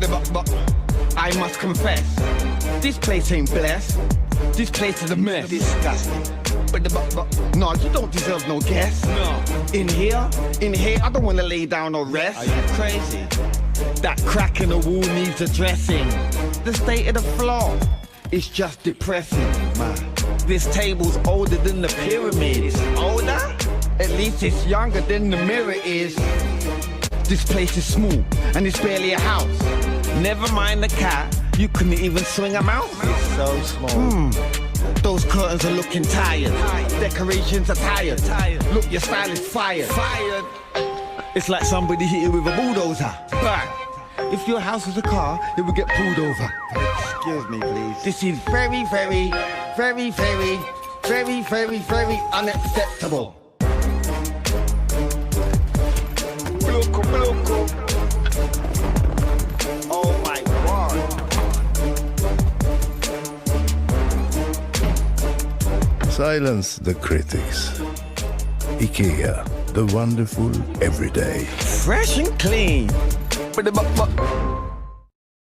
But I must confess, this place ain't blessed. This place is a mess. Disgusting. But no, you don't deserve no guest. No. In here, I don't wanna lay down or rest. Are you crazy? That crack in the wall needs addressing. The state of the floor is just depressing, man. This table's older than the pyramids. Older? At least it's younger than the mirror is. This place is small and it's barely a house. Never mind the cat, you couldn't even swing a mouse. It's so small. Those curtains are looking tired. Decorations are tired. Look, your style is fired. It's like somebody hit you with a bulldozer. But if your house was a car, it would get pulled over. Excuse me, please. This is very, very, very, very, very, very, very unacceptable. Oh my God. Silence the critics. IKEA, the wonderful everyday. Fresh and clean. But